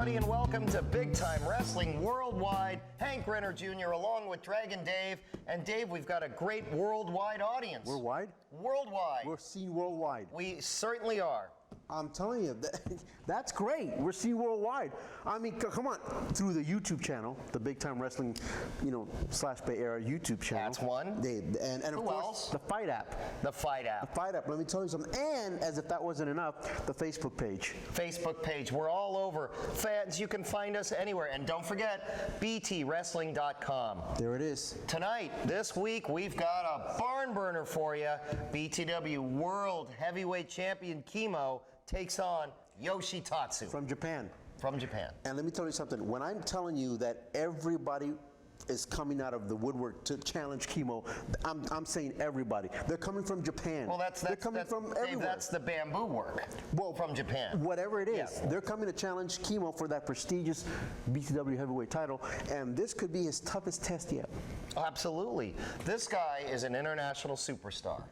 everybody, and welcome to Big Time Wrestling Worldwide. Hank Renner Jr. along with Dragon Dave. And Dave, we've got a great worldwide audience. Worldwide? Worldwide. We're seen worldwide. We certainly are. I'm telling you, that's great. We're seen worldwide. I mean, come on, through the YouTube channel, the Big Time Wrestling, / Bay Area YouTube channel. That's one. And of Who course, else? the Fight app. The Fight app. The Fight app. Let me tell you something. And as if that wasn't enough, the Facebook page. Facebook page. We're all over. Fans, you can find us anywhere. And don't forget, btwrestling.com. There it is. Tonight, this week, we've got a barn burner for you. BTW World Heavyweight Champion Kimo takes on Yoshitatsu. From Japan. From Japan. And let me tell you something. When I'm telling you that everybody is coming out of the woodwork to challenge Kimo, I'm saying everybody. They're coming from Japan. Well, they're coming from everywhere. Dave, that's the bamboo work. Well, from Japan. Whatever it is, they're coming to challenge Kimo for that prestigious BTW heavyweight title, and this could be his toughest test yet. Absolutely. This guy is an international superstar.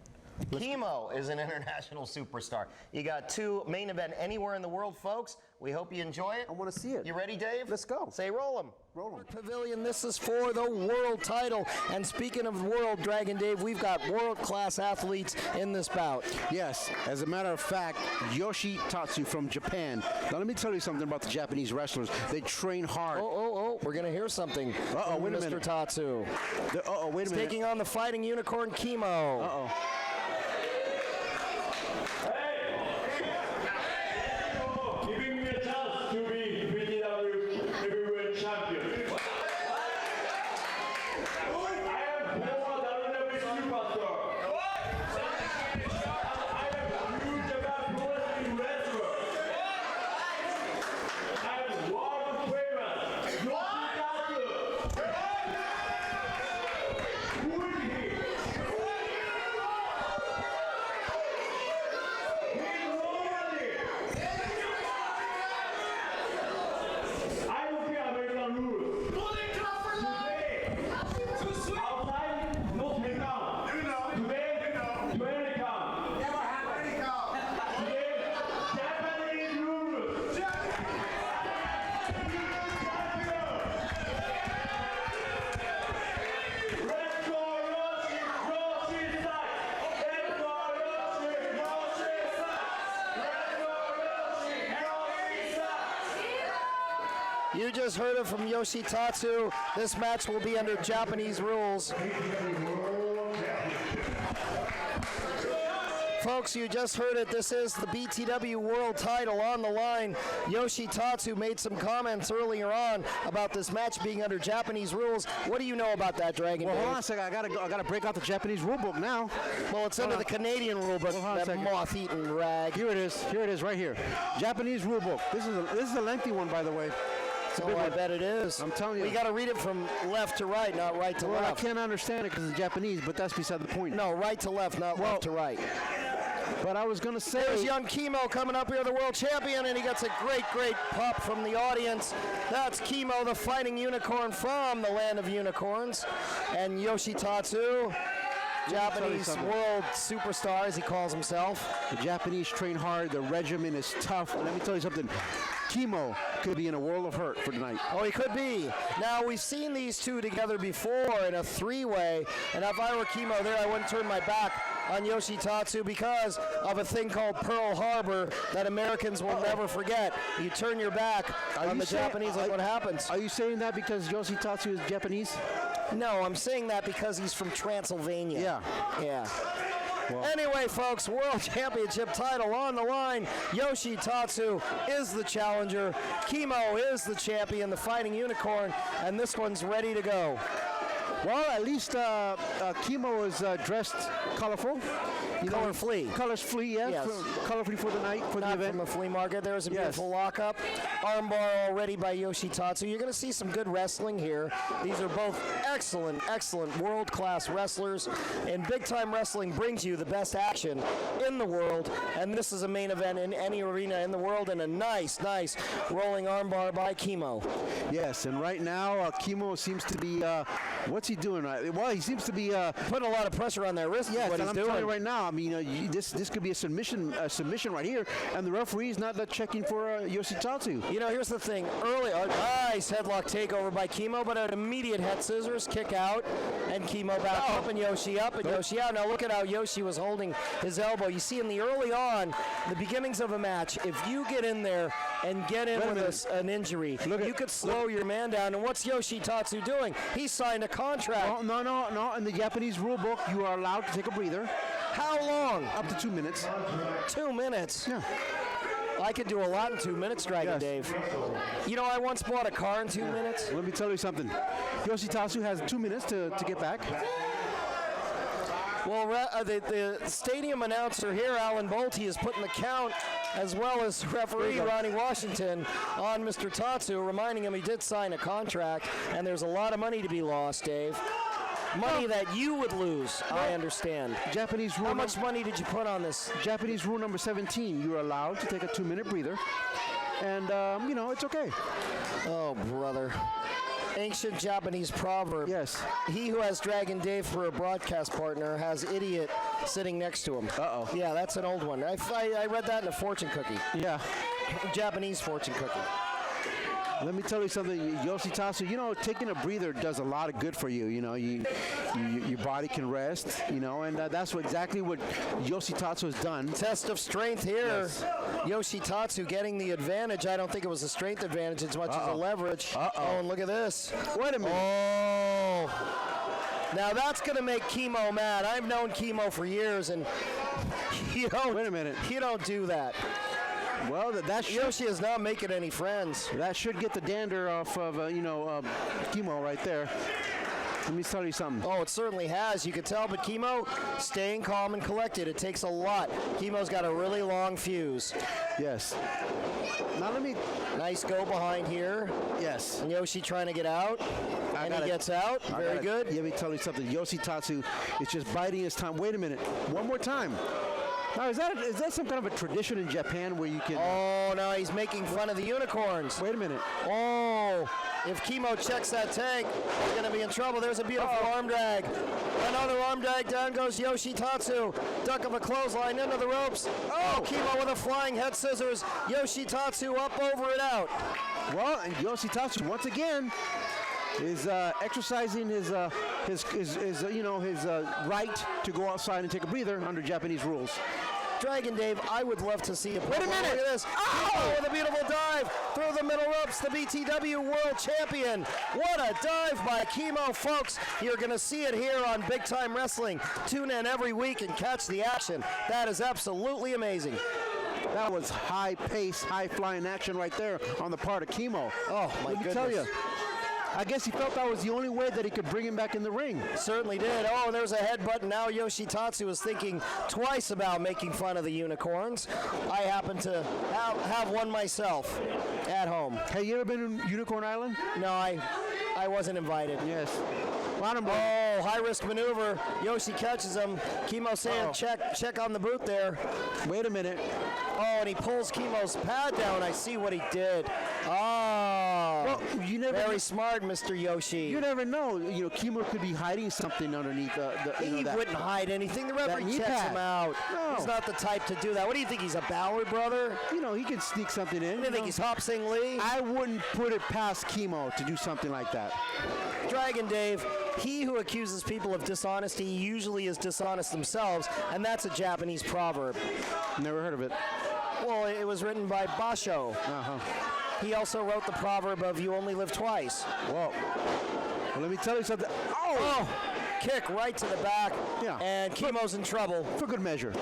Kimo is an international superstar. You got two main event anywhere in the world, folks. We hope you enjoy it. I want to see it. You ready, Dave? Let's go. Say roll 'em. Roll 'em. Pavilion, this is for the world title. And speaking of world, Dragon Dave, we've got world-class athletes in this bout. Yes, as a matter of fact, Yoshitatsu from Japan. Now let me tell you something about the Japanese wrestlers. They train hard. Oh, we're going to hear something from wait a Mr. minute. Tatsu. Wait a minute. Taking on the fighting unicorn, Kimo. Giving me a chance to be BTW Heavyweight Champion. I am former WWE Superstar. I am New Japan Pro Wrestling wrestler. I am world famous Yoshitatsu. Who is he? He's nobody. I don't care American rules. Today, outside, no takedown. Today, American. Today, Japanese rules. Let's go, Yoshi! Yoshi side! Let's go, Yoshi! Yoshi side! Let's go, Yoshi! Yoshi side! You just heard it from Yoshitatsu. This match will be under Japanese rules. Folks, you just heard it. This is the BTW World title on the line. Yoshitatsu made some comments earlier on about this match being under Japanese rules. What do you know about that, Dragon Well, Dave? hold on a second. I gotta break out the Japanese rule book now. Well, it's under the Canadian rule book, Hold on a that second. moth-eaten rag. Here it is. Here it is, right here. Japanese rule book. This is a lengthy one, by the way. Oh, I bet it is. I'm telling you. We got to read it from left to right, not right to Well, I left. can't understand it because it's Japanese, but that's beside the point. No, right to left, not left to right. But I was gonna say. There's young Kimo coming up here, the world champion, and he gets a great pop from the audience. That's Kimo, the fighting unicorn from the land of unicorns. And Yoshitatsu, Japanese something. world superstar, as he calls himself. The Japanese train hard. The regimen is tough. Let me tell you something. Kimo could be in a world of hurt for tonight. Oh, he could be. Now, we've seen these two together before in a three-way, and if I were Kimo there, I wouldn't turn my back on Yoshitatsu because of a thing called Pearl Harbor that Americans will never forget. You turn your back on the Japanese, look what happens. Are you saying that because Yoshitatsu is Japanese? No, I'm saying that because he's from Transylvania. Yeah. Well. Anyway, folks, World Championship title on the line. Yoshitatsu is the challenger. Kimo is the champion, the fighting unicorn, and this one's ready to go. Well, at least Kimo is dressed colorful. Colorfully. Colorfully, yes. Colorfully for the night, for the event. From a flea market. There's a beautiful lockup. Armbar already by Yoshitatsu. You're going to see some good wrestling here. These are both excellent world-class wrestlers. And Big Time Wrestling brings you the best action in the world. And this is a main event in any arena in the world. And a nice rolling armbar by Kimo. Yes, and right now, Kimo seems to be, what's he doing? Well, he seems to be putting a lot of pressure on their wrists. Yes, what and he's I'm doing telling you right now, I mean, this could be a submission right here, and the referee is not checking for Yoshitatsu. You know, here's the thing. Early, nice headlock takeover by Kimo, but an immediate head scissors, kick out, and Kimo back up, and Yoshi up, and Yoshi out. Now look at how Yoshi was holding his elbow. You see in the early on, the beginnings of a match, if you get in there and get in with an injury, you could slow your man down. And what's Yoshitatsu doing? He signed a contract. No. In the Japanese rule book, you are allowed to take a breather. How long? Up to 2 minutes. 2 minutes? Yeah. I could do a lot in 2 minutes, Dragon Dave. You know, I once bought a car in 2 minutes. Let me tell you something. Yoshitatsu has 2 minutes to get back. Well, the stadium announcer here, Alan Bolte, is putting the count, as well as referee Ronnie Washington, on Mr. Tatsu, reminding him he did sign a contract, and there's a lot of money to be lost, Dave. Money that you would lose, I understand. Japanese rule. How much money did you put on this? Japanese rule number 17. You're allowed to take a 2-minute breather, and you know it's okay. Oh, brother. Ancient Japanese proverb. Yes. He who has Dragon Dave for a broadcast partner has idiot sitting next to him. Uh-oh. Yeah, that's an old one. I read that in a fortune cookie. Yeah. Japanese fortune cookie. Let me tell you something, Yoshitatsu, you know, taking a breather does a lot of good for you. You know, your body can rest, you know, and that's exactly what Yoshitatsu has done. Test of strength here. Yes. Yoshitatsu getting the advantage. I don't think it was a strength advantage as much as a leverage. Oh, and look at this. Wait a minute. Oh. Now that's going to make Kimo mad. I've known Kimo for years, and you don't, wait a minute. You don't do that. Well, Yoshi is not making any friends. That should get the dander off of, Kimo right there. Let me tell you something. Oh, it certainly has. You could tell, but Kimo staying calm and collected. It takes a lot. Kimo's got a really long fuse. Yes. Now let me... Nice go behind here. Yes. And Yoshi trying to get out. And he gets out. Very good. Let me tell you something. Yoshitatsu is just biding his time. Wait a minute. One more time. Now, is that some kind of a tradition in Japan where you can... Oh, no, he's making fun of the unicorns. Wait a minute. Oh, if Kimo checks that tank, he's going to be in trouble. There's a beautiful arm drag. Another arm drag. Down goes Yoshitatsu. Duck of a clothesline into the ropes. Oh, Kimo with a flying head scissors. Yoshitatsu up, over, and out. Well, and Yoshitatsu, once again, is exercising his right to go outside and take a breather under Japanese rules. Dragon Dave, I would love to see you. Wait a minute! Look at this. Oh, with a beautiful dive through the middle ropes. The Btw World Champion. What a dive by Kimo, folks. You're going to see it here on Big Time Wrestling. Tune in every week and catch the action. That is absolutely amazing. That was high-paced, high-flying action right there on the part of Kimo. Oh, my goodness. Let me tell you. I guess he felt that was the only way that he could bring him back in the ring. Certainly did. Oh, and there's a headbutt. Now Yoshitatsu is thinking twice about making fun of the unicorns. I happen to have one myself at home. Hey, you ever been in Unicorn Island? No, I wasn't invited. Yes. Oh, high-risk maneuver. Yoshi catches him. Kimo saying, check on the boot there. Wait a minute. Oh, and he pulls Kimo's pad down. I see what he did. Oh, well, very smart, Mr. Yoshi. You never know. You know, Kimo could be hiding something underneath He wouldn't hide anything. The referee checks him out. No. He's not the type to do that. What do you think? He's a Ballard brother? You know, he can sneak something in. You think he's Hop Sing Lee? I wouldn't put it past Kimo to do something like that. Dragon Dave, he who accuses people of dishonesty usually is dishonest themselves, and that's a Japanese proverb. Never heard of it. Well, it was written by Basho. Uh-huh. He also wrote the proverb of you only live twice. Whoa. Well, let me tell you something. Oh! Kick right to the back. Yeah. And Kimo's in trouble. For good measure.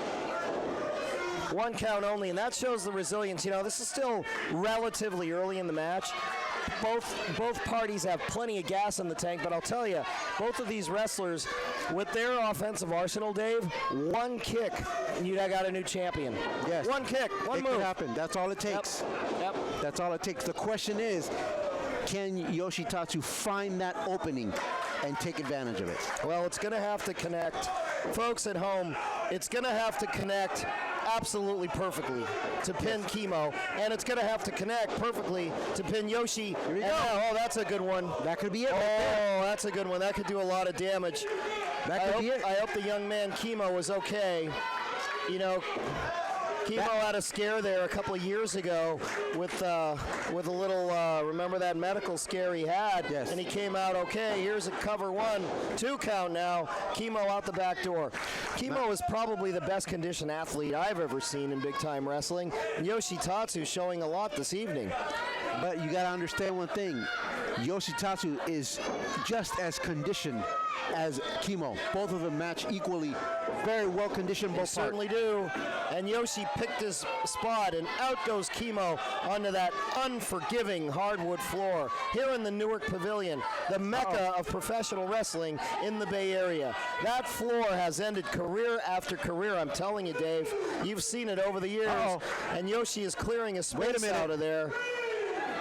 One count only, and that shows the resilience. You know, this is still relatively early in the match. Both parties have plenty of gas in the tank, but I'll tell you, both of these wrestlers, with their offensive arsenal, Dave, one kick, and you got a new champion. Yes. One kick, one move. It could happen. That's all it takes. Yep. That's all it takes. The question is, can Yoshitatsu find that opening and take advantage of it? Well, it's going to have to connect. Folks at home, it's going to have to connect absolutely perfectly to pin Kimo, and it's going to have to connect perfectly to pin Yoshi. Here we go. Oh, that's a good one. That could be it. Oh, that's a good one. That could do a lot of damage. That could be it. I hope the young man Kimo is okay. You know, Chemo had a scare there a couple of years ago with a little, remember that medical scare he had? Yes. And he came out okay. Here's a cover 1, 2 count now. Chemo out the back door. Chemo is probably the best conditioned athlete I've ever seen in big-time wrestling. And Yoshitatsu showing a lot this evening. But you got to understand one thing. Yoshitatsu is just as conditioned as Chemo. Both of them match equally. Very well conditioned, both Certainly do. And Yoshi picked his spot, and out goes Chemo onto that unforgiving hardwood floor here in the Newark Pavilion, the mecca of professional wrestling in the Bay Area. That floor has ended career after career. I'm telling you, Dave. You've seen it over the years. And Yoshi is clearing a space out of there.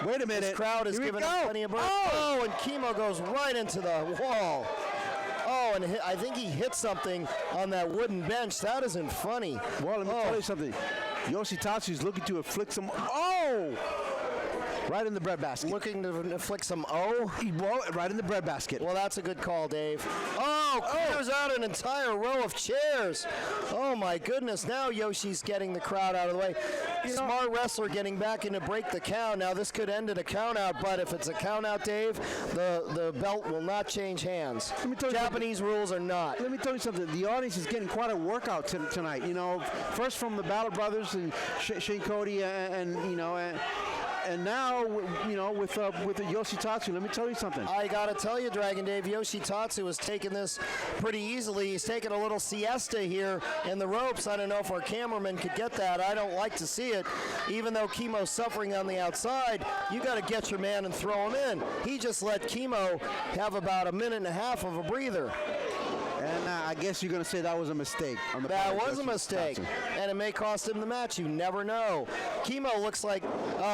Wait a minute. This crowd is giving him plenty of breath. Oh, and Chemo goes right into the wall. Oh, and I think he hit something on that wooden bench. That isn't funny. Well, let me tell you something. Yoshitatsu is looking to afflict some. Oh! Right in the breadbasket. Looking to inflict some O? Well, right in the breadbasket. Well, that's a good call, Dave. Oh, clears out an entire row of chairs. Oh, my goodness. Now Yoshi's getting the crowd out of the way. Smart wrestler getting back in to break the count. Now, this could end in a count out, but if it's a count out, Dave, the belt will not change hands. Japanese rules are not. Let me tell you something. The audience is getting quite a workout tonight. You know, first from the Ballard Brothers and Shane Cody and now, you know, with the Yoshitatsu, let me tell you something. I got to tell you, Dragon Dave, Yoshitatsu has taken this pretty easily. He's taken a little siesta here in the ropes. I don't know if our cameraman could get that. I don't like to see it. Even though Chemo's suffering on the outside, you got to get your man and throw him in. He just let Chemo have about a minute and a half of a breather. And I guess you're going to say that was a mistake. That was a mistake, and it may cost him the match. You never know. Chemo looks like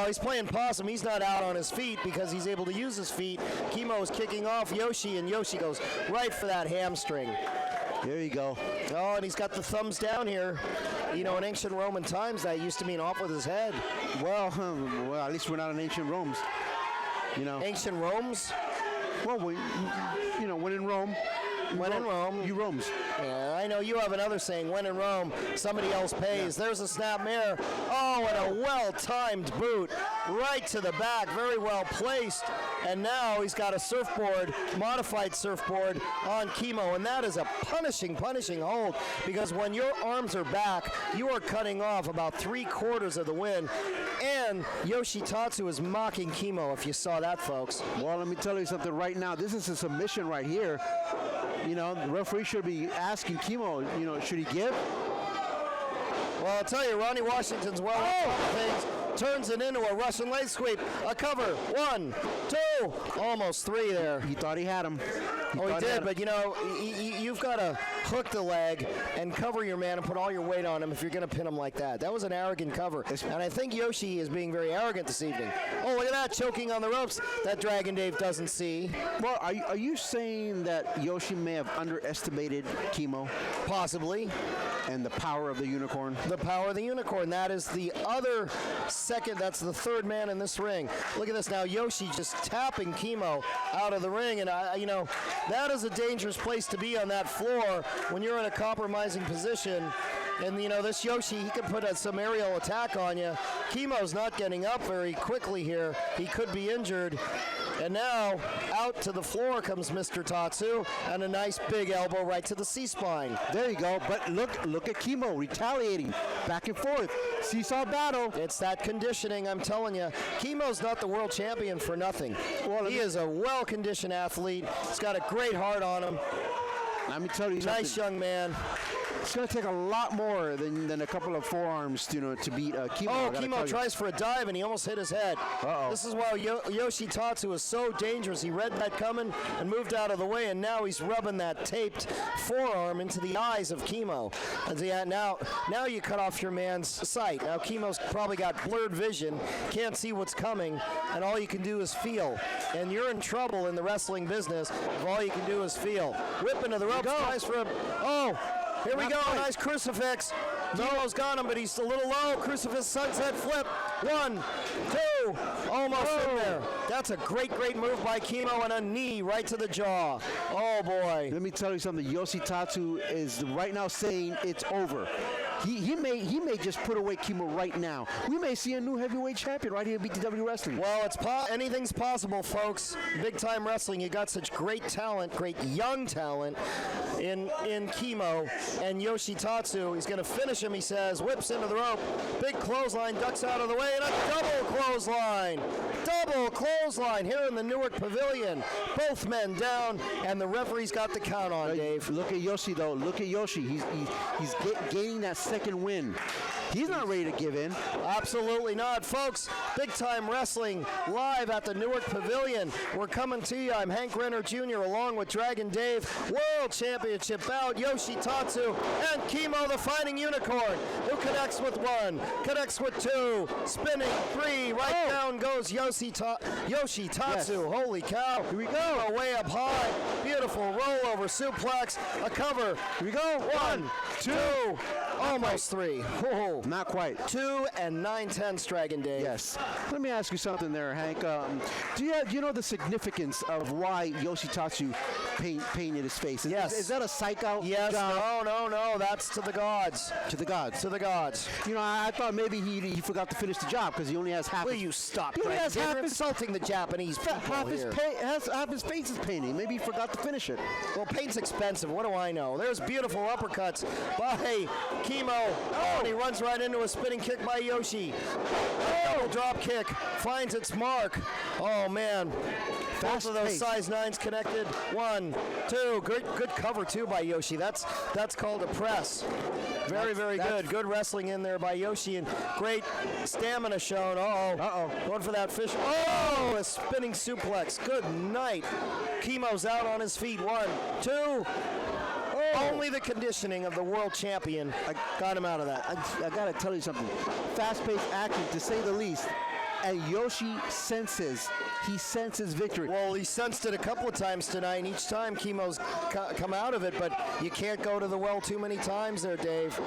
he's playing possum. He's not out on his feet because he's able to use his feet. Chemo is kicking off Yoshi, and Yoshi goes right for that hamstring. There you go. Oh, and he's got the thumbs down here. You know, in ancient Roman times, that used to mean off with his head. Well, at least we're not in ancient Rome. You know. Ancient Rome's? Well, when in Rome. When in Rome. You roams. Yeah, I know you have another saying, when in Rome, somebody else pays. Yeah. There's a snap mare. Oh, and a well-timed boot right to the back. Very well placed. And now he's got a surfboard, modified surfboard on Chemo. And that is a punishing hold, because when your arms are back, you are cutting off about 3/4 of the win. And Yoshitatsu is mocking Chemo, if you saw that, folks. Well, let me tell you something right now. This is a submission right here. You know, the referee should be asking Chemo, you know, should he give? Well, I'll tell you, Ronnie Washington's well on top of things. Turns it into a Russian leg sweep. A cover. 1, 2, almost 3 there. He thought he had him. He did, but you know, you've got to hook the leg and cover your man and put all your weight on him if you're going to pin him like that. That was an arrogant cover. And I think Yoshi is being very arrogant this evening. Oh, look at that, choking on the ropes. That Dragon Dave doesn't see. Well, are you saying that Yoshi may have underestimated Chemo? Possibly. And the power of the unicorn? The power of the unicorn. That is the other second. That's the third man in this ring. Look at this now. Yoshi just tapping Chemo out of the ring. And, you know, that is a dangerous place to be on that floor when you're in a compromising position. And, you know, this Yoshi, he could put some aerial attack on you. Chemo's not getting up very quickly here. He could be injured. And now, out to the floor comes Mr. Tatsu, and a nice big elbow right to the C-spine. There you go. But look at Chemo retaliating back and forth. Seesaw battle. It's that conditioning, I'm telling you. Chemo's not the world champion for nothing. Well, he is a well-conditioned athlete. He's got a great heart on him. Let me tell you something. Nice young man. It's going to take a lot more than a couple of forearms, you know, to beat Chemo. Oh, Chemo tries for a dive, and he almost hit his head. Uh-oh. This is why Yoshitatsu is so dangerous. He read that coming and moved out of the way, and now he's rubbing that taped forearm into the eyes of Chemo. And yeah, now you cut off your man's sight. Now Chemo's probably got blurred vision, can't see what's coming, and all you can do is feel. And you're in trouble in the wrestling business if all you can do is feel. Whip into the ropes, tries for a... Oh! Here we go, nice crucifix. Chemo's got him, but he's a little low. Crucifix sunset flip. 1, 2, almost in there. That's a great move by Chemo, and a knee right to the jaw. Oh, boy. Let me tell you something. Yoshitatsu is right now saying it's over. he may just put away Kimo right now. We may see a new heavyweight champion right here at Btw Wrestling. Well, anything's possible, folks. Big time wrestling. You got such great talent, great young talent in Kimo and Yoshitatsu. He's going to finish him, he says. Whips into the rope. Big clothesline, ducks out of the way, and a double clothesline. Double clothesline here in the Newark Pavilion. Both men down, and the referee's got the count on, Dave. Look at Yoshi, though. Look at Yoshi. He's gaining that second win. He's not ready to give in. Absolutely not. Folks, Big Time Wrestling live at the Newark Pavilion. We're coming to you. I'm Hank Renner Jr. along with Dragon Dave. World Championship bout, Yoshitatsu and Kimo the Fighting Unicorn, who connects with one, connects with two, spinning three, right down goes Yoshitatsu. Yes. Holy cow. Here we go. Way up high. Beautiful rollover suplex. A cover. Here we go. 1, 2, almost 3. Oh. Not quite. 2 and 9/10, Dragon Dave. Yes. Let me ask you something there, Hank. Do you know the significance of why Yoshitatsu painted his face? Yes. Is that a psych out? Yes. job? No. That's to the gods. To the gods. To the gods. You know, I thought maybe he forgot to finish the job because he only has half. Will you stop, He only Dragon has Dave? half You're his- insulting the Japanese people half his here. half his face is painted. Maybe he forgot to finish it. Well, paint's expensive. What do I know? There's beautiful uppercuts by Kimo. Oh, and he runs right into a spinning kick by Yoshi. Double drop kick finds its mark. Oh, man. Both of those pace. size 9s connected. 1, 2. Good cover, too, by Yoshi. That's called a press. Very good. Good wrestling in there by Yoshi, and great stamina shown. Uh-oh. Going for that fish. Oh, a spinning suplex. Good night. Kimo's out on his feet. 1, 2. Only the conditioning of the world champion got him out of that. I gotta tell you something. Fast-paced action, to say the least. And Yoshi senses victory. Well, he sensed it a couple of times tonight, and each time Kimo's come out of it, but you can't go to the well too many times there, Dave.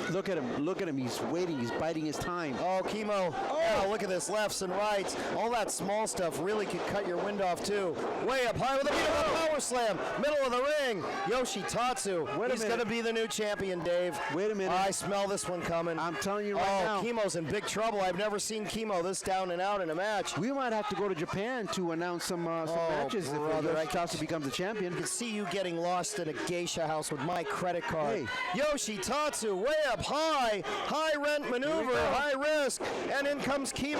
Look at him. He's waiting. He's biding his time. Oh, Kimo. Oh, look at this. Lefts and rights. All that small stuff really could cut your wind off, too. Way up high with a beautiful power slam. Middle of the ring. Yoshitatsu. He's going to be the new champion, Dave. Wait a minute. I smell this one coming. I'm telling you right now. Kimo's in big trouble. I've never seen Kimo this down and out in a match. We might have to go to Japan to announce some matches brother, if Yoshitatsu becomes the champion. I can see you getting lost in a geisha house with my credit card. Hey. Yoshitatsu way up high. High rent maneuver, high risk. And in comes Kimo.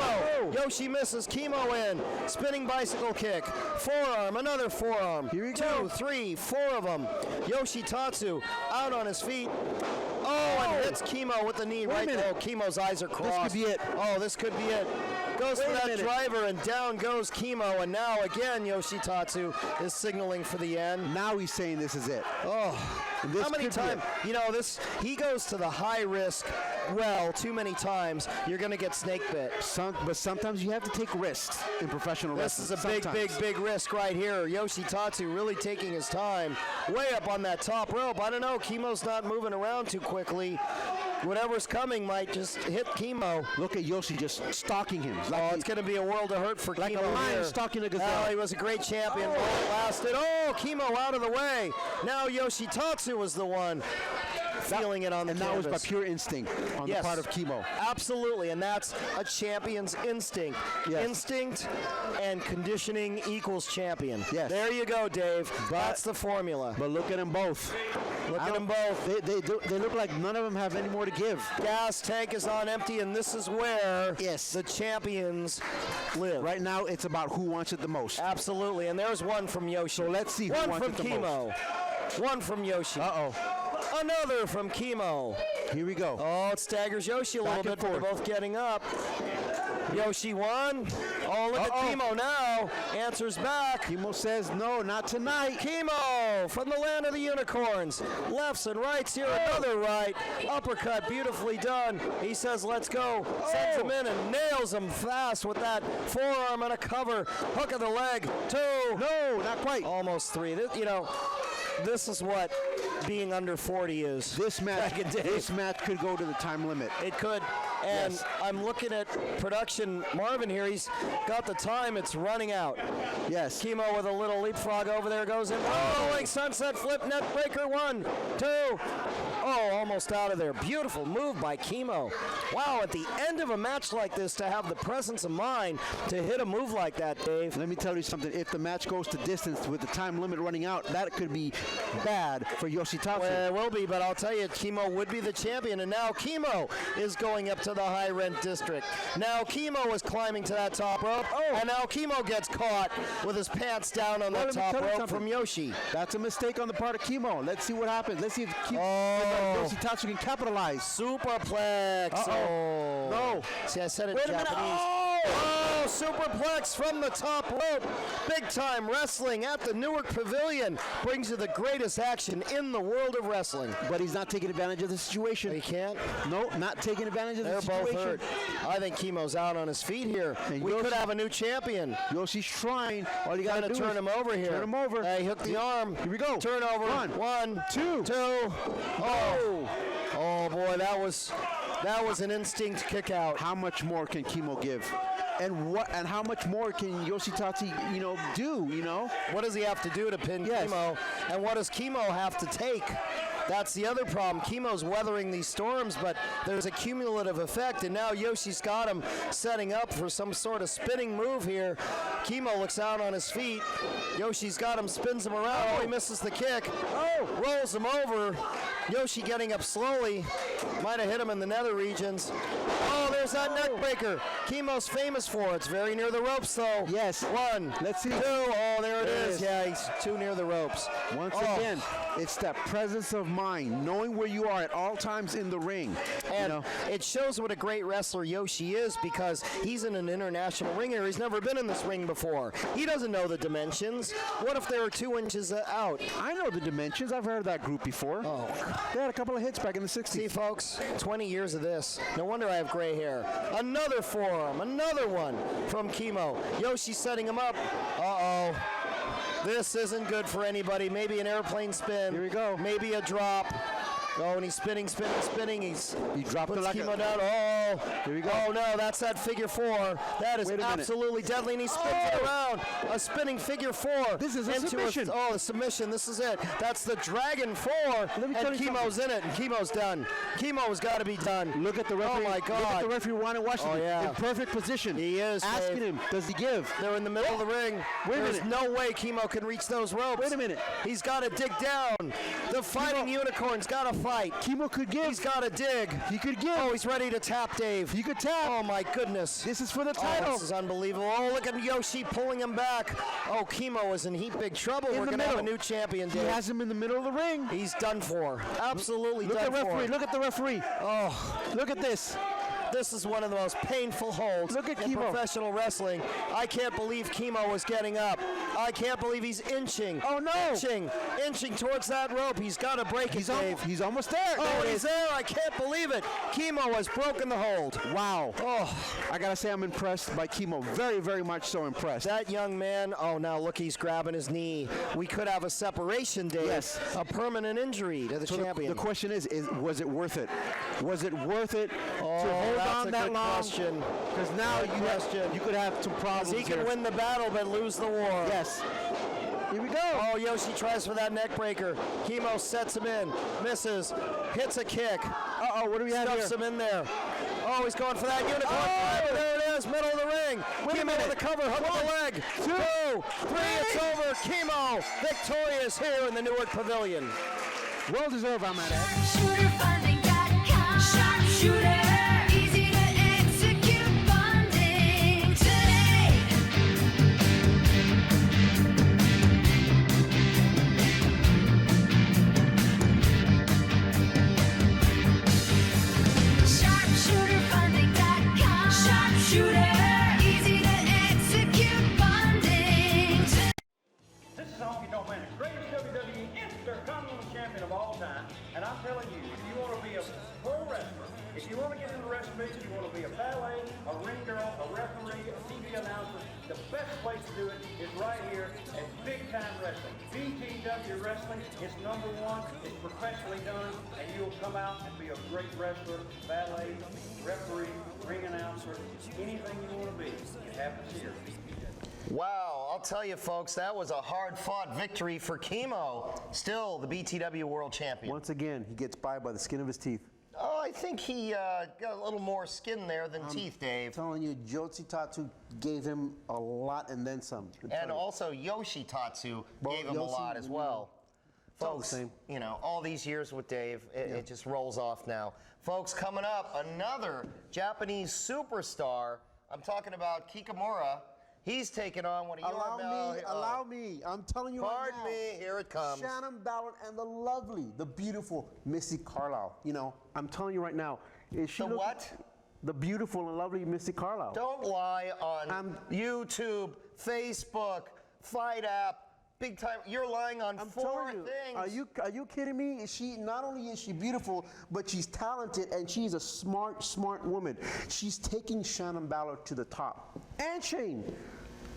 Yoshi misses. Kimo in. Spinning bicycle kick. Forearm, another forearm. Here we 2, go. 3, 4 of them. Yoshitatsu out on his feet. Oh, and hits Kimo with the knee right there. Oh, Kimo's eyes are crossed. This could be it. Oh, this could be it. Goes for that driver, and down goes Kimo. And now again, Yoshitatsu is signaling for the end. Now he's saying this is it. Oh, how many times? it. You know, he goes to the high risk well too many times. You're going to get snake bit. But sometimes you have to take risks in professional This wrestling. is a big risk right here. Yoshitatsu really taking his time. Way up on that top rope. I don't know. Kimo's not moving around too quickly. Whatever's coming might just hit Kimo. Look at Yoshi just stalking him. It's going to be a world of hurt for like Kimo a lion here. stalking a gazelle. Oh, he was a great champion while it lasted. Oh, Kimo out of the way. Now Yoshitatsu was the one feeling it on the canvas. And that was by pure instinct on the part of Kimo. Absolutely, and that's a champion's instinct. Yes. Instinct and conditioning equals champion. Yes. There you go, Dave. That's the formula. But look at them both. Look at them both. They look like none of them have any more to give. Gas tank is on empty, and this is where the champions live. Right now, it's about who wants it the most. Absolutely, and there's one from Yoshi. So let's see who one wants from it the Kimo. most. One from Yoshi. Another from Kimo. Here we go. Oh, it staggers Yoshi a little bit, but they're both getting up. Yoshi won. Oh, look at Kimo now. Answers back. Kimo says, no, not tonight. Kimo from the land of the unicorns. Lefts and rights here. Another right. Uppercut, beautifully done. He says, let's go. Sends him in and nails him fast with that forearm and a cover. Hook of the leg. 2. No, not quite. Almost 3. This is what being under 40 is. This match could go to the time limit. It could. And Yes. I'm looking at production Marvin here. He's got the time. It's running out. Yes. Chemo with a little leapfrog over there, goes in. Rolling sunset flip, net breaker, 1, 2. Oh, almost out of there. Beautiful move by Chemo. Wow, at the end of a match like this, to have the presence of mind to hit a move like that, Dave. Let me tell you something. If the match goes to distance with the time limit running out, that could be bad for Yoshitatsu. Well, it will be, but I'll tell you, Chemo would be the champion, and now Chemo is going up to the high rent district. Now Chemo is climbing to that top rope, and now Chemo gets caught with his pants down on Well, that let me top tell you rope something. from Yoshi. That's a mistake on the part of Chemo. Let's see what happens. Let's see if Yoshitatsu can capitalize. Superplex. Oh. No. See, I said it Wait in a minute. Japanese. Oh, superplex from the top rope. Big time wrestling at the Newark Pavilion brings you the greatest action in the world of wrestling. But he's not taking advantage of the situation. He can't. No, not taking advantage of They're the situation. both hurt. I think Chemo's out on his feet here. And We Yoshi- could have a new champion. Yoshi's trying. All you got Gotta to do turn is him over here. Turn him over. Hey, hook the arm. Here we go. Turnover. One. 1, 2. Oh. Oh boy, that was an instinct kick out. How much more can Chemo give? And how much more can Yoshitatsu, do, What does he have to do to pin Yes. Chemo? And what does Chemo have to take? That's the other problem. Chemo's weathering these storms, but there's a cumulative effect, and now Yoshi's got him setting up for some sort of spinning move here. Chemo looks out on his feet. Yoshi's got him, spins him around. Oh, he misses the kick. Oh, rolls him over. Yoshi getting up slowly. Might have hit him in the nether regions. Oh, there's that neck breaker. Chemo's famous for it. It's very near the ropes, though. Yes. 1, Let's see. 2. Oh, there it There it is. is. Yeah, he's too near the ropes. Once Oh. again, it's that presence of mind, knowing where you are at all times in the ring. And it shows what a great wrestler Yoshi is, because he's in an international ring here. He's never been in this ring before. He doesn't know the dimensions. What if they were 2 inches out? I know the dimensions. I've heard of that group before. Oh. They had a couple of hits back in the 60s. See, folks, 20 years of this. No wonder I have gray hair. Another forearm, another one from Chemo. Yoshi setting him up. Uh-oh. This isn't good for anybody. Maybe an airplane spin. Here we go. Maybe a drop. Oh, and he's spinning. He dropped it puts like Chemo down. Oh. Here we go. Oh, no, that's that figure 4. That is Wait a minute. absolutely deadly, and he spins it around. A spinning figure 4. This is a into submission. the submission. This is it. That's the Dragon 4, Let me tell and you Chemo's in it, and Chemo's done. Chemo's got to be done. Look at the referee. Oh, my Look God. at the referee Ron Washington. Oh, yeah. In perfect position. He is, Asking Dave. him, does he give? They're in the middle of the ring. Wait a There's minute. no way Chemo can reach those ropes. Wait a minute. He's got to dig down. The fighting unicorn's got to fight. Chemo could give. He's got to dig. He could give. Oh, he's ready to tap, Dave. He could tap. Oh, my goodness. This is for the Oh, title. this is unbelievable. Oh, look at Yoshi pulling him back. Oh, Chemo is in big trouble. In We're the going to have a middle. new champion, He Dave. has him in the middle of the ring. He's done for. Absolutely Look done at the referee. for. Look at the referee. Oh, Look at this. this is one of the most painful holds Look at in Chemo. professional wrestling. I can't believe Chemo was getting up. I can't believe he's inching. Oh, no. Inching towards that rope. He's got to break it, Dave. He's almost there. Oh, There it he's is. there. I can't believe it. Chemo has broken the hold. Wow. Oh, I got to say I'm impressed by Chemo. Very, very much so impressed. that young man. Oh, now look, he's grabbing his knee. We could have a separation, Dave. Yes. A permanent injury to the So champion. the question is, was it worth it? Was it worth it to Oh, hold that's on a that good long? question. Because now Good question. you could have some problems. He can here. win the battle but lose the war. Yes. Here we go. Oh, Yoshi tries for that neck breaker. Chemo sets him in, misses, hits a kick, Uh-oh, what do we have here? stuffs him in there. Oh, he's going for that unicorn. Oh, there it is, middle of the ring. Wait a Chemo minute. with the cover, hook with the leg. 2, 3, it's over. Chemo victorious here in the Newark Pavilion. Well deserved, I might add. Sharpshooterfunding.com. Sharpshooter, easy to execute funding today. Sharpshooterfunding.com. Sharpshooter, easy to execute funding today. This is Honky Tonk Man, the greatest WWE Intercontinental Champion of all time. And I'm telling you, if you want to be a pro wrestler, if you want to get into the wrestling business, you want to be a ballet, a ring girl, a referee, a TV announcer, the best place to do it is right here at Big Time Wrestling. BTW Wrestling is number one. It's professionally done, and you'll come out and be a great wrestler, valet, referee, ring announcer, anything you want to be. It happens here. Wow, I'll tell you folks, that was a hard-fought victory for Chemo. Still the BTW World Champion. Once again, he gets by the skin of his teeth. Oh, I think he got a little more skin there than teeth, Dave. I'm telling you, Yoshitatsu gave him a lot and then some. And also Yoshitatsu Well, gave him a lot as well. all the Folks, same. you know, all these years with Dave, it just rolls off now. Folks, coming up, another Japanese superstar. I'm talking about Kikamura. He's taking on one of your Allow me. I'm telling you Pardon right now. me, here it comes. Shannon Ballard and the lovely, the beautiful Missy Carlisle. You know, I'm telling you right now. Is she The what? The beautiful and lovely Missy Carlisle. Don't lie on YouTube, Facebook, Fight App, Big Time. You're lying on I'm four telling you, things. Are you kidding me? Is she not only is she beautiful, but she's talented and she's a smart woman. She's taking Shannon Ballard to the top. And Shane.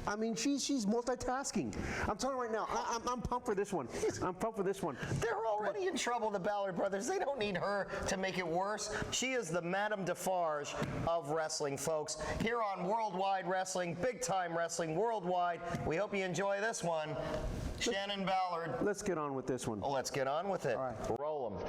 I mean, she's multitasking. I'm telling you right now, I'm pumped for this one. I'm pumped for this one. They're already in trouble, the Ballard brothers. They don't need her to make it worse. She is the Madame Defarge of wrestling, folks. Here on Worldwide Wrestling, Big Time Wrestling Worldwide. We hope you enjoy this one. Shannon Ballard. Let's get on with this one. Let's get on with it. All right. Roll them.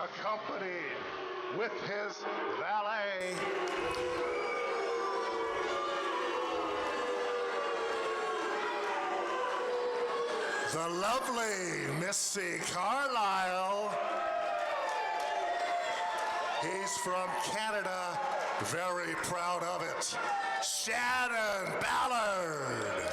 Accompanied with his valet, the lovely Missy Carlisle. He's from Canada, very proud of it. Shannon Ballard.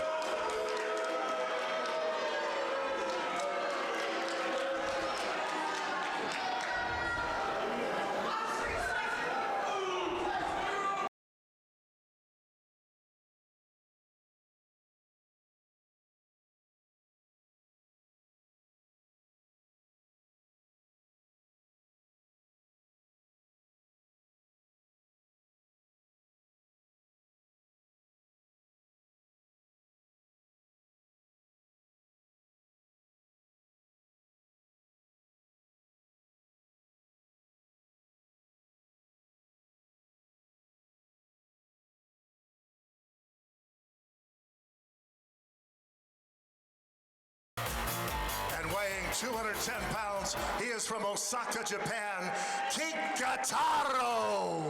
And weighing 210 pounds, he is from Osaka, Japan, Kikataro.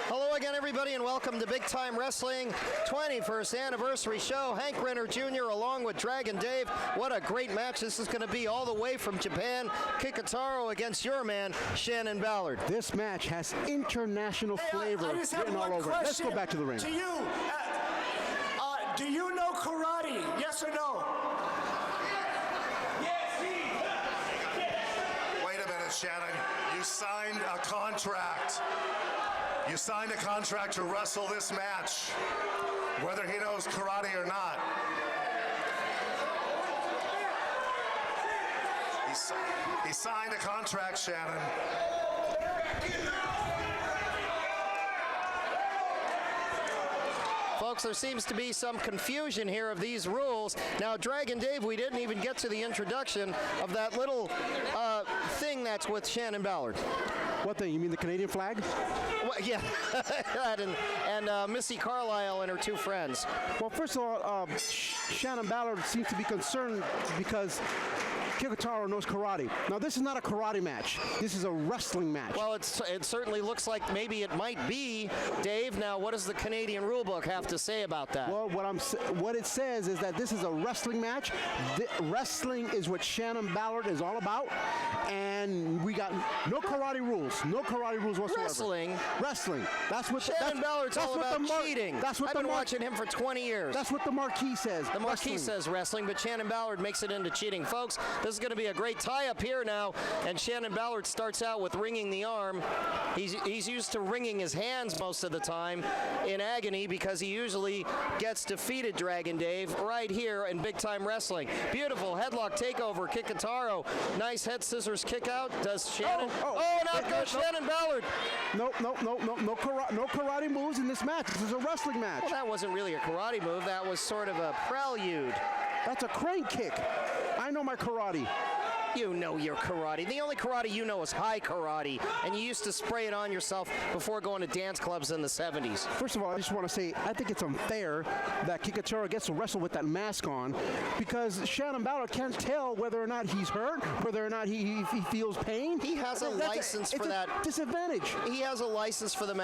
Hello again, everybody, and welcome to Big Time Wrestling 21st Anniversary Show. Hank Renner Jr. along with Dragon Dave. What a great match this is going to be all the way from Japan. Kikataro against your man, Shannon Ballard. This match has international flavor I just have written one all over it. Let's question go back to the ring. To you, do you know karate? Yes or no? Wait a minute, Shannon. You signed a contract. You signed a contract to wrestle this match, whether he knows karate or not. He signed a contract, Shannon. folks. There seems to be some confusion here of these rules. Now, Dragon Dave, we didn't even get to the introduction of that little thing that's with Shannon Ballard. What thing? You mean the Canadian flag? Well, yeah, that and Missy Carlisle and her two friends. Well, first of all, Shannon Ballard seems to be concerned because Kikataro knows karate. Now, this is not a karate match. This is a wrestling match. Well, it certainly looks like maybe it might be, Dave. Now, what does the Canadian rule book have to say about that? Well, what it says is that this is a wrestling match. Wrestling is what Shannon Ballard is all about, and we got no karate rules. No karate rules whatsoever. Wrestling. That's what Shannon Ballard's all about cheating. That's what I've been watching him for 20 years. That's what the marquee says. The marquee says wrestling, but Shannon Ballard makes it into cheating. Folks, this is going to be a great tie-up here now, and Shannon Ballard starts out with ringing the arm. He's used to wringing his hands most of the time in agony because he usually gets defeated, Dragon Dave, right here in big-time wrestling. Beautiful headlock takeover, Kikataro. Nice head scissors kick out. Does Shannon? And out goes Shannon Ballard. No karate moves in this match. This is a wrestling match. Well, that wasn't really a karate move. That was sort of a prelude. That's a crane kick. I know my karate. You know your karate. The only karate you know is high karate, and you used to spray it on yourself before going to dance clubs in the 70s. First of all, I just want to say I think it's unfair that Kikataro gets to wrestle with that mask on because Shannon Ballard can't tell whether or not he's hurt, whether or not he feels pain. He has a license for that. Disadvantage. He has a license for the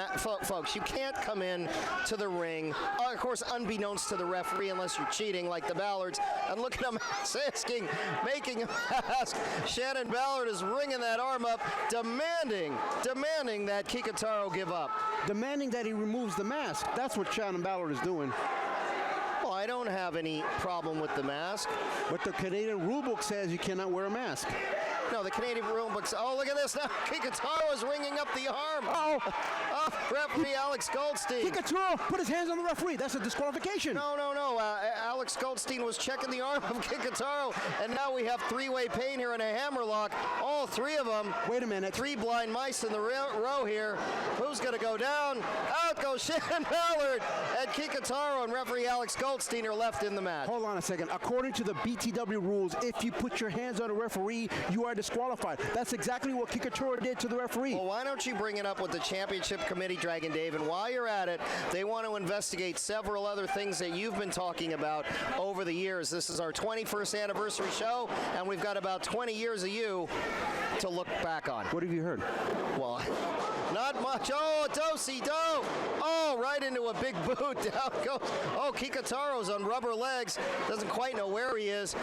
folks. You can't come in to the ring, of course, unbeknownst to the referee, unless you're cheating like the Ballards. And look at him asking, making him ask. Shannon Ballard is ringing that arm up, demanding that Kikataro give up. Demanding that he removes the mask. That's what Shannon Ballard is doing. Well, I don't have any problem with the mask. But the Canadian rulebook says you cannot wear a mask. No, the Canadian rulebook says, oh, look at this now. Kikataro is ringing up the arm. Oh, referee Alex Goldstein. Kikataro put his hands on the referee. That's a disqualification. No. Alex Goldstein was checking the arm of Kikataro, and now we have three-way pain here in a hammerlock. All three of them. Wait a minute. Three blind mice in the row here. Who's going to go down? Out goes Shannon Ballard, and Kikataro and referee Alex Goldstein are left in the match. Hold on a second. According to the BTW rules, if you put your hands on a referee, you are disqualified. That's exactly what Kikataro did to the referee. Well, why don't you bring it up with the championship committee, Dragon Dave? And while you're at it, they want to investigate several other things that you've been talking about over the years. This is our 21st anniversary show, and we've got about 20 years of you to look back on. What have you heard? Well, not much. Oh, do-si-do. Oh, right into a big boot. Down goes. Oh, Kikataro's on rubber legs. Doesn't quite know where he is.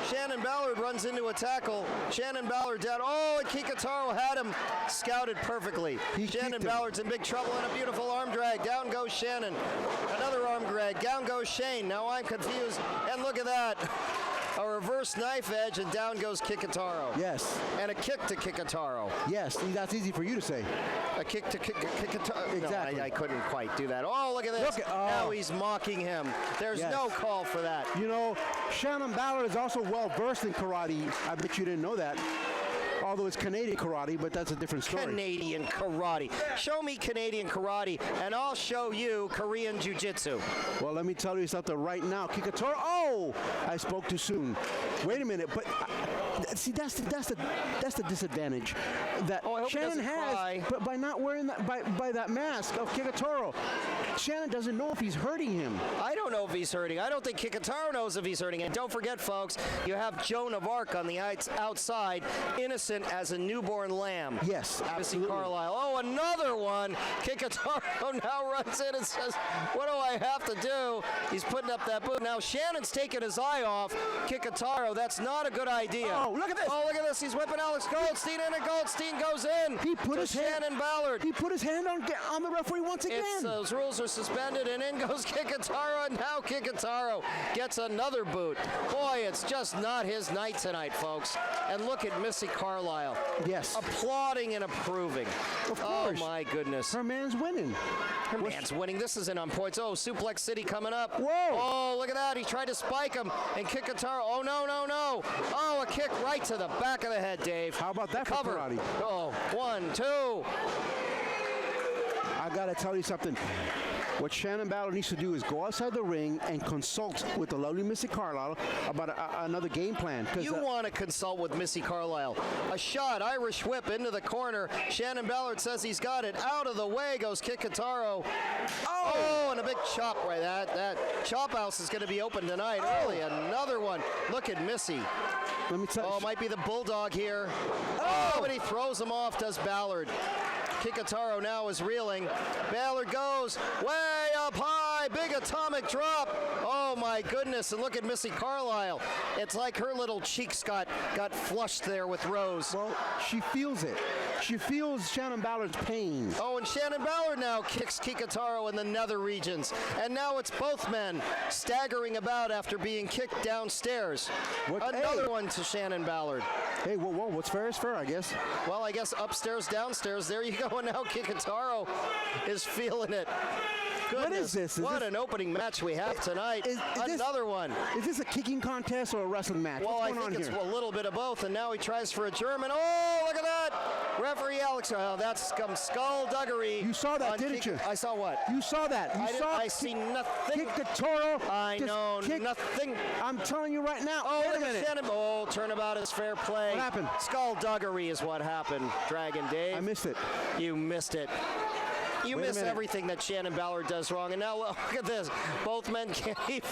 Shannon Ballard runs into a tackle. Shannon Ballard down. Oh, and Kikataro had him scouted perfectly. Shannon Ballard's in big trouble and a beautiful arm drag. Down goes Shannon. Another arm drag. Down goes Shane. Now I'm confused. And look at that. A reverse knife edge, and down goes Kikataro. Yes. And a kick to Kikataro. Yes, that's easy for you to say. A kick to Kikataro. Exactly. No, I couldn't quite do that. Oh, look at this. Now he's mocking him. There's no call for that. You know, Shannon Ballard is also well-versed in karate. I bet you didn't know that. Although it's Canadian karate, but that's a different story. Canadian karate. Show me Canadian karate, and I'll show you Korean jiu-jitsu. Well, let me tell you something right now. Kikataro, oh! I spoke too soon. Wait a minute, but see, that's the disadvantage that Shannon has, but by not wearing that, by that mask of Kikataro. Shannon doesn't know if he's hurting him. I don't know if he's hurting. I don't think Kikataro knows if he's hurting. And don't forget, folks, you have Joan of Arc on the outside, innocent as a newborn lamb. Yes, Missy Carlisle. Oh, another one. Kikataro now runs in and says, what do I have to do? He's putting up that boot. Now Shannon's taking his eye off Kikataro. That's not a good idea. Oh, look at this. Oh, look at this. He's whipping Alex Goldstein in, and Goldstein goes in. He put his Shannon Ballard. He put his hand on the referee once again. Those rules are suspended, and in goes Kikataro, and now Kikataro gets another boot. Boy, it's just not his night tonight, folks. And look at Missy Carlisle. Yes. Applauding and approving. Of course. Oh, my goodness. Her man's winning. Her man's winning. This isn't on points. Oh, Suplex City coming up. Whoa. Oh, look at that. He tried to spike him, and Kikataro. Oh, no. Oh, a kick right to the back of the head, Dave. How about that cover? For karate? Oh, 1, 2. I got to tell you something. what Shannon Ballard needs to do is go outside the ring and consult with the lovely Missy Carlisle about another game plan. 'Cause, You want to consult with Missy Carlisle. A shot, Irish whip into the corner. Shannon Ballard says he's got it. Out of the way goes Kikataro. Oh, and a big chop right. That chop house is going to be open tonight early. Another one. Look at Missy. let me tell Oh, might be the Bulldog here. Oh, but he throws him off, does Ballard. Kikataro now is reeling. Ballard goes way up high. Big atomic drop. Oh, my goodness. And look at Missy Carlisle. It's like her little cheeks got flushed there with Rose. Well, she feels it. She feels Shannon Ballard's pain. Oh, and Shannon Ballard now kicks Kikataro in the nether regions. And now it's both men staggering about after being kicked downstairs. Another one to Shannon Ballard. Hey, whoa, what's fair is fair, I guess. Well, I guess upstairs, downstairs. There you go. And now Kikataro is feeling it. Goodness, What is this? What an opening match we have tonight. Another one. Is this a kicking contest or a wrestling match? Well, What's I going think on it's here? a little bit of both, and now he tries for a German. Oh, look at that! Referee Alex, that's some skullduggery. You saw that, on didn't you? I saw what? You saw that. I see nothing. Kikataro. I just know kick- nothing. I'm telling you right now. Oh, Wait a look at minute. Shannon. Oh, turnabout is fair play. What happened? Skullduggery is what happened, Dragon Dave. I missed it. You missed it. You Wait a miss minute. everything that Shannon Ballard does wrong. And now look at this. Both men can't even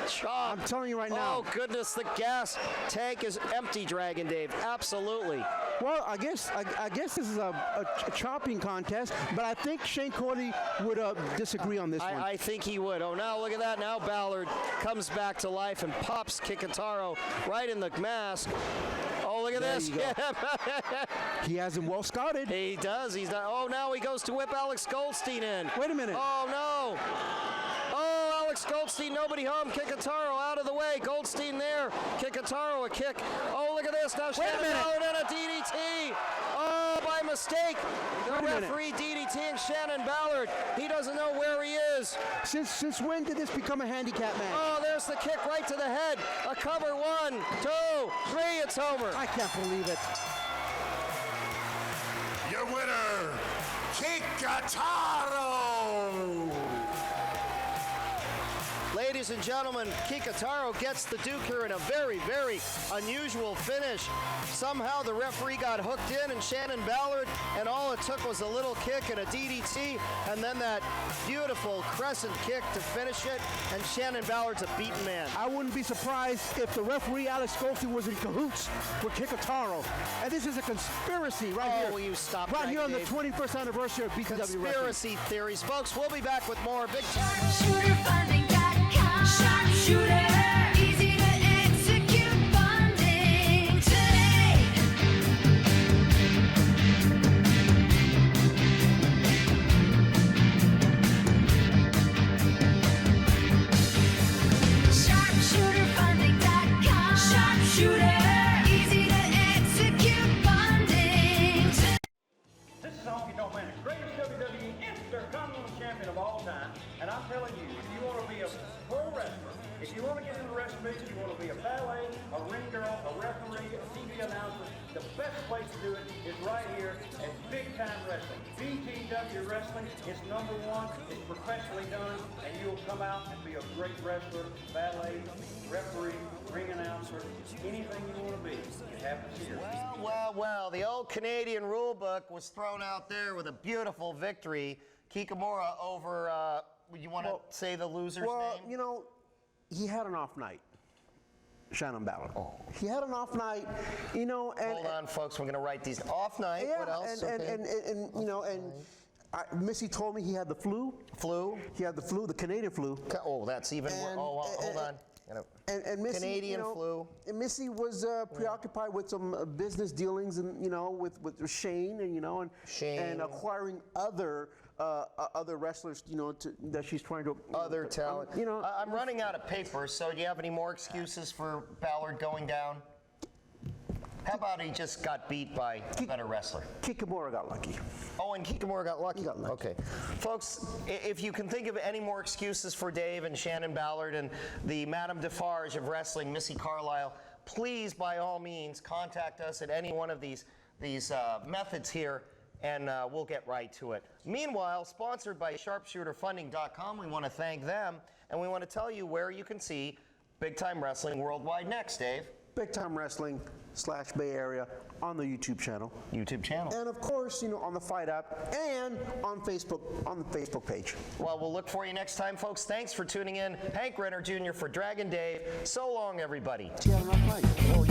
chop. I'm telling you right now. Oh, goodness. The gas tank is empty, Dragon Dave. Absolutely. Well, I guess this is a chopping contest, but I think Shane Cody would disagree on this one. I think he would. Oh, now look at that. Now Ballard comes back to life and pops Kikataro right in the mask. Oh, look at There this. you go. He has him well scouted. He does. He's not. Oh, now he goes to whip Alex Goldstein in. Wait a minute. Oh, no. Oh, Alex Goldstein, nobody home. Kikataro out of the way. Goldstein there. Kikataro a kick. Oh, look at this. Now Shannon minute. Ballard and a DDT. Oh, by mistake. The Wait a minute. referee DDTing Shannon Ballard. He doesn't know where he is. Since when did this become a handicap match? Oh, there's the kick right to the head. A cover. 1, 2, 3. It's over. I can't believe it. Your winner, Kikataro! Ladies and gentlemen, Kikataro gets the Duke here in a very, very unusual finish. Somehow the referee got hooked in, and Shannon Ballard, and all it took was a little kick and a DDT, and then that beautiful crescent kick to finish it, and Shannon Ballard's a beaten man. I wouldn't be surprised if the referee Alex Goldstein was in cahoots with Kikataro. And this is a conspiracy right here. Oh, will you stop, Right here on Dragon the Dave? 21st anniversary of BTW Wrestling. Conspiracy theories. Folks, we'll be back with more Big Time. SharpshooterFunding.com. Sharpshooter, easy to execute funding today. SharpshooterFunding.com. Sharpshooter, easy to execute funding today. This is Honky Tonk Man, the greatest WWE Intercontinental Champion of all time. And I'm telling you, if you want to be a pro wrestler, if you want to get into wrestling business, you want to be a ballet, a ring girl, a referee, a TV announcer, the best place to do it is right here at Big Time Wrestling. Btw Wrestling is #1. It's professionally done, and you'll come out and be a great wrestler, ballet, referee, ring announcer, anything you want to be. It happens here. Well, the old Canadian rule book was thrown out there with a beautiful victory. Kikamura over, you want to say the loser's Well, name? you know, he had an off night. Shannon Ballard. He had an off night, you know, and Hold on, folks. We're going to write these. Off night. yeah, What else? and you know, and Missy told me he had the flu. Flu. He had the flu, the Canadian flu. Oh, that's even worse. And- Oh, hold on. And Missy, Canadian you know, flu. And Missy was preoccupied with some business dealings, and you know, with Shane, and you know, and Shane. and acquiring other wrestlers, you know, that she's trying to Other talent. You know, I'm running out of paper, so do you have any more excuses for Ballard going down? How about he just got beat by a better wrestler? Kikamura got lucky. Oh, and Kikamura got lucky. He got lucky. Okay. Folks, if you can think of any more excuses for Dave and Shannon Ballard and the Madame Defarge of wrestling, Missy Carlisle, please, by all means, contact us at any one of these methods here. and we'll get right to it. Meanwhile, sponsored by sharpshooterfunding.com, we want to thank them, and we want to tell you where you can see Big Time Wrestling Worldwide next, Dave. Big Time Wrestling / Bay Area on the YouTube channel. YouTube channel. And of course, on the Fight app and on Facebook, on the Facebook page. Well, we'll look for you next time, folks. Thanks for tuning in. Hank Renner Jr. for Dragon Dave. So long, everybody. See you on that night.